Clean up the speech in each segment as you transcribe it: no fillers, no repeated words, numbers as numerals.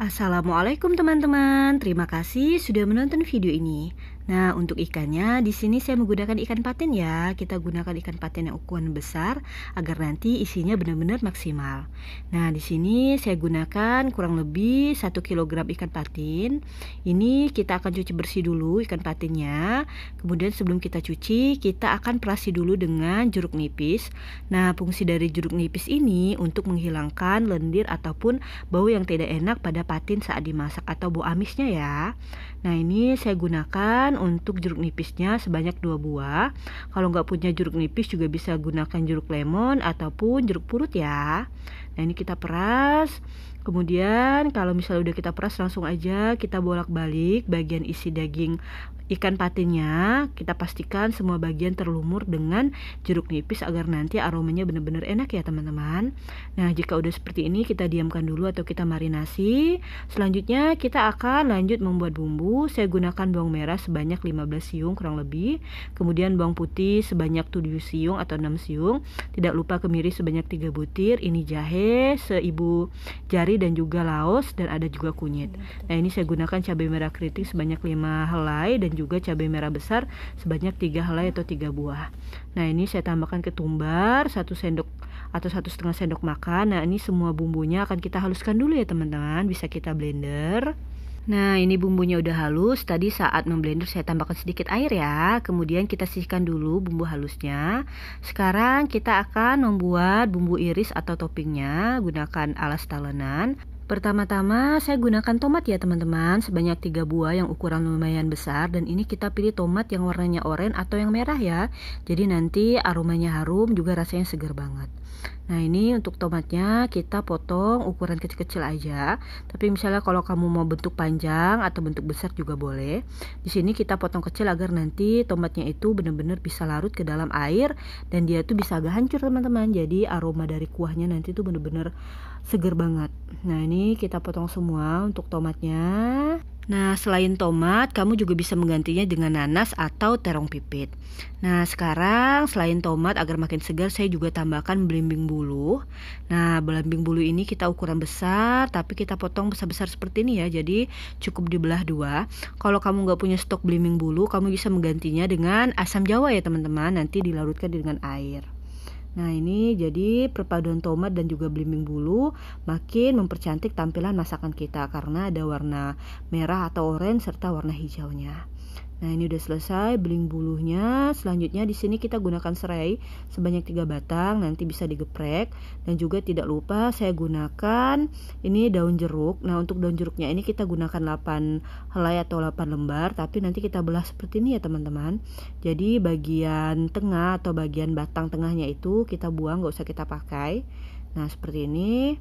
Assalamualaikum teman-teman, terima kasih sudah menonton video ini. Nah, untuk ikannya di sini saya menggunakan ikan patin ya. Kita gunakan ikan patin yang ukuran besar agar nanti isinya benar-benar maksimal. Nah, di sini saya gunakan kurang lebih 1 kg ikan patin. Ini kita akan cuci bersih dulu ikan patinnya. Kemudian sebelum kita cuci, kita akan perasi dulu dengan jeruk nipis. Nah, fungsi dari jeruk nipis ini untuk menghilangkan lendir ataupun bau yang tidak enak pada patin saat dimasak atau bau amisnya ya. Nah, ini saya gunakan untuk jeruk nipisnya sebanyak 2 buah. Kalau nggak punya jeruk nipis juga bisa gunakan jeruk lemon ataupun jeruk purut ya. Nah, ini kita peras. Kemudian kalau misalnya udah kita peras, langsung aja kita bolak-balik bagian isi daging ikan patinnya. Kita pastikan semua bagian terlumur dengan jeruk nipis agar nanti aromanya benar-benar enak ya teman-teman. Nah, jika udah seperti ini kita diamkan dulu atau kita marinasi. Selanjutnya kita akan lanjut membuat bumbu. Saya gunakan bawang merah sebanyak 15 siung kurang lebih. Kemudian bawang putih sebanyak 7 siung atau 6 siung. Tidak lupa kemiri sebanyak 3 butir. Ini jahe seibu jari dan juga laos, dan ada juga kunyit. Nah, ini saya gunakan cabai merah keriting sebanyak 5 helai dan juga cabai merah besar sebanyak 3 helai atau 3 buah. Nah, ini saya tambahkan ketumbar 1 sendok atau 1,5 sendok makan. Nah, ini semua bumbunya akan kita haluskan dulu ya teman-teman. Bisa kita blender. Nah, ini bumbunya udah halus. Tadi saat memblender saya tambahkan sedikit air ya. Kemudian kita sisihkan dulu bumbu halusnya. Sekarang kita akan membuat bumbu iris atau toppingnya. Gunakan alas talenan. Pertama-tama saya gunakan tomat ya teman-teman, sebanyak 3 buah yang ukuran lumayan besar. Dan ini kita pilih tomat yang warnanya oranye atau yang merah ya. Jadi nanti aromanya harum, juga rasanya segar banget. Nah, ini untuk tomatnya kita potong ukuran kecil-kecil aja. Tapi misalnya kalau kamu mau bentuk panjang atau bentuk besar juga boleh. Di sini kita potong kecil agar nanti tomatnya itu benar-benar bisa larut ke dalam air dan dia tuh bisa agak hancur teman-teman. Jadi aroma dari kuahnya nanti tuh benar-benar seger banget. Nah, ini kita potong semua untuk tomatnya. Nah, selain tomat, kamu juga bisa menggantinya dengan nanas atau terong pipit. Nah, sekarang selain tomat agar makin segar, saya juga tambahkan belimbing bulu. Nah, belimbing bulu ini kita ukuran besar, tapi kita potong besar-besar seperti ini ya. Jadi cukup dibelah 2. Kalau kamu nggak punya stok belimbing bulu, kamu bisa menggantinya dengan asam jawa ya teman-teman. Nanti dilarutkan dengan air. Nah, ini jadi perpaduan tomat dan juga belimbing bulu makin mempercantik tampilan masakan kita karena ada warna merah atau oranye serta warna hijaunya. Nah, ini udah selesai belimbing bulunya. Selanjutnya di sini kita gunakan serai sebanyak 3 batang, nanti bisa digeprek. Dan juga tidak lupa saya gunakan ini daun jeruk. Nah, untuk daun jeruknya ini kita gunakan 8 helai atau 8 lembar, tapi nanti kita belah seperti ini ya teman-teman. Jadi bagian tengah atau bagian batang tengahnya itu kita buang, gak usah kita pakai. Nah, seperti ini.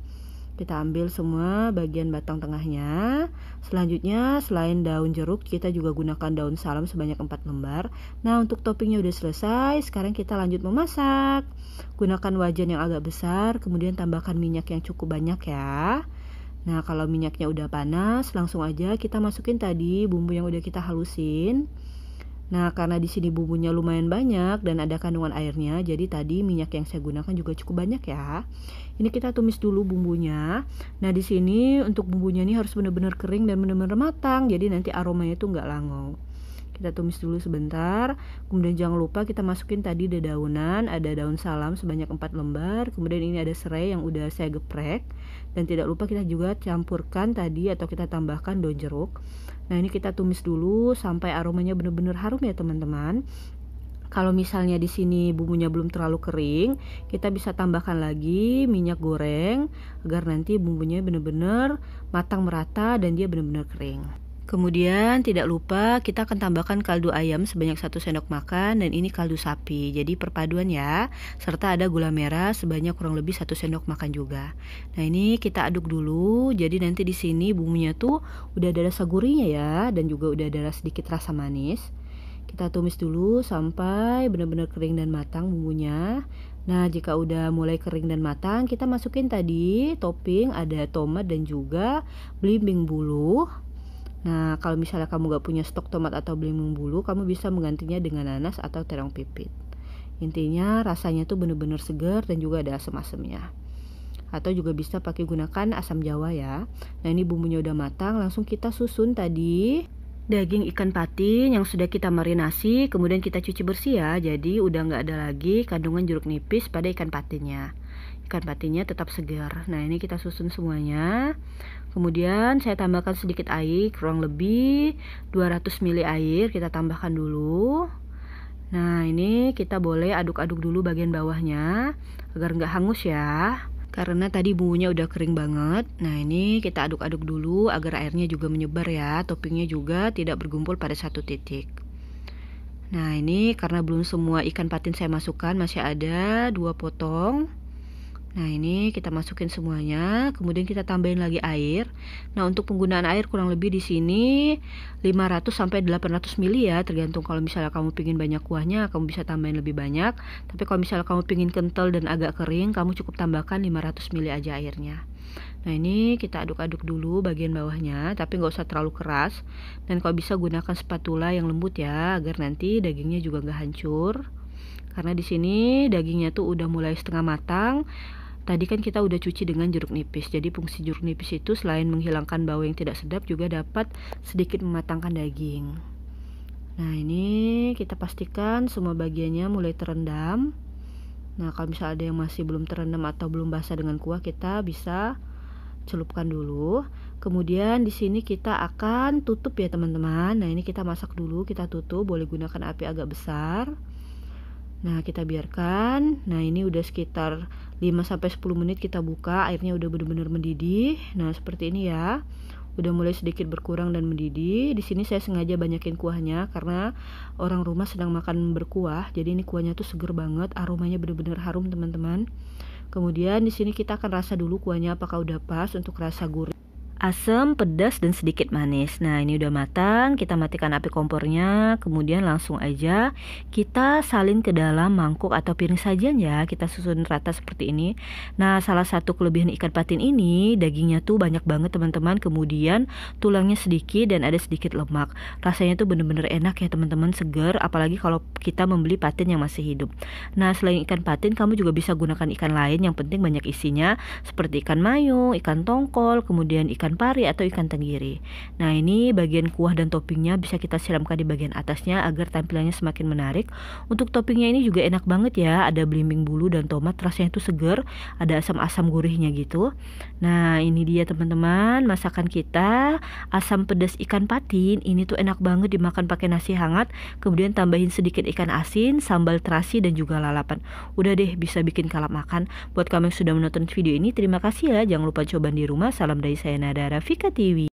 Kita ambil semua bagian batang tengahnya. Selanjutnya selain daun jeruk, kita juga gunakan daun salam sebanyak 4 lembar. Nah, untuk toppingnya udah selesai. Sekarang kita lanjut memasak. Gunakan wajan yang agak besar, kemudian tambahkan minyak yang cukup banyak ya. Nah, kalau minyaknya udah panas, langsung aja kita masukin tadi bumbu yang udah kita halusin. Nah, karena di sini bumbunya lumayan banyak dan ada kandungan airnya, jadi tadi minyak yang saya gunakan juga cukup banyak ya. Ini kita tumis dulu bumbunya. Nah, di sini untuk bumbunya ini harus benar-benar kering dan benar-benar matang, jadi nanti aromanya itu nggak lango. Kita tumis dulu sebentar. Kemudian jangan lupa kita masukin tadi dedaunan, ada daun salam sebanyak 4 lembar. Kemudian ini ada serai yang udah saya geprek. Dan tidak lupa kita juga campurkan tadi atau kita tambahkan daun jeruk. Nah, ini kita tumis dulu sampai aromanya benar-benar harum ya teman-teman. Kalau misalnya di sini bumbunya belum terlalu kering, kita bisa tambahkan lagi minyak goreng agar nanti bumbunya benar-benar matang merata dan dia benar-benar kering. Kemudian tidak lupa kita akan tambahkan kaldu ayam sebanyak 1 sendok makan, dan ini kaldu sapi. Jadi perpaduan ya. Serta ada gula merah sebanyak kurang lebih 1 sendok makan juga. Nah, ini kita aduk dulu. Jadi nanti di sini bumbunya tuh udah ada rasa gurihnya ya, dan juga udah ada sedikit rasa manis. Kita tumis dulu sampai benar-benar kering dan matang bumbunya. Nah, jika udah mulai kering dan matang, kita masukin tadi topping, ada tomat dan juga belimbing bulu. Nah, kalau misalnya kamu gak punya stok tomat atau belimbing bulu, kamu bisa menggantinya dengan nanas atau terong pipit. Intinya rasanya tuh bener-bener segar dan juga ada asam-asamnya. atau juga bisa pakai gunakan asam jawa ya. Nah ini bumbunya udah matang, langsung kita susun tadi daging ikan patin yang sudah kita marinasi, kemudian kita cuci bersih ya. Jadi udah nggak ada lagi kandungan jeruk nipis pada ikan patinnya. Ikan patinnya tetap segar. Nah ini kita susun semuanya. Kemudian saya tambahkan sedikit air, kurang lebih 200 ml air kita tambahkan dulu. Nah ini kita boleh aduk-aduk dulu bagian bawahnya agar nggak hangus ya, karena tadi bumbunya udah kering banget. Nah ini kita aduk-aduk dulu agar airnya juga menyebar ya, toppingnya juga tidak berkumpul pada satu titik. Nah ini karena belum semua ikan patin saya masukkan, masih ada 2 potong. Nah ini kita masukin semuanya, kemudian kita tambahin lagi air. Nah untuk penggunaan air kurang lebih di sini 500 sampai 800 ml ya, tergantung. Kalau misalnya kamu pingin banyak kuahnya, kamu bisa tambahin lebih banyak. Tapi kalau misalnya kamu pingin kental dan agak kering, kamu cukup tambahkan 500 ml aja airnya. Nah ini kita aduk-aduk dulu bagian bawahnya, tapi nggak usah terlalu keras. Dan kalau bisa gunakan spatula yang lembut ya, agar nanti dagingnya juga nggak hancur. Karena di sini dagingnya tuh udah mulai setengah matang. Tadi kan kita udah cuci dengan jeruk nipis. Jadi fungsi jeruk nipis itu selain menghilangkan bau yang tidak sedap, juga dapat sedikit mematangkan daging. Nah ini kita pastikan semua bagiannya mulai terendam. Nah kalau misalnya ada yang masih belum terendam atau belum basah dengan kuah, kita bisa celupkan dulu. Kemudian di sini kita akan tutup ya teman-teman. Nah ini kita masak dulu, kita tutup, boleh gunakan api agak besar. Nah kita biarkan. Nah ini udah sekitar 5-10 menit kita buka, airnya udah benar-benar mendidih. Nah seperti ini ya, udah mulai sedikit berkurang dan mendidih. Di sini saya sengaja banyakin kuahnya karena orang rumah sedang makan berkuah. Jadi ini kuahnya tuh seger banget, aromanya benar-benar harum teman-teman. Kemudian di sini kita akan rasa dulu kuahnya apakah udah pas untuk rasa gurih, asam, pedas, dan sedikit manis. Nah ini udah matang, kita matikan api kompornya. Kemudian langsung aja kita salin ke dalam mangkuk atau piring sajian ya. Kita susun rata seperti ini. Nah salah satu kelebihan ikan patin ini, dagingnya tuh banyak banget teman-teman. Kemudian tulangnya sedikit dan ada sedikit lemak. Rasanya tuh bener-bener enak ya teman-teman, segar. Apalagi kalau kita membeli patin yang masih hidup. Nah selain ikan patin, kamu juga bisa gunakan ikan lain, yang penting banyak isinya, seperti ikan mayung, ikan tongkol, kemudian ikan pari atau ikan tenggiri. Nah ini bagian kuah dan toppingnya bisa kita siramkan di bagian atasnya agar tampilannya semakin menarik. Untuk toppingnya ini juga enak banget ya, ada belimbing bulu dan tomat, rasanya itu segar, ada asam-asam gurihnya gitu. Nah ini dia teman-teman masakan kita, asam pedas ikan patin. Ini tuh enak banget dimakan pakai nasi hangat, kemudian tambahin sedikit ikan asin, sambal terasi, dan juga lalapan. Udah deh, bisa bikin kalap makan. Buat kamu yang sudah menonton video ini, terima kasih ya. Jangan lupa coba di rumah. Salam dari saya Nada Rafika TV.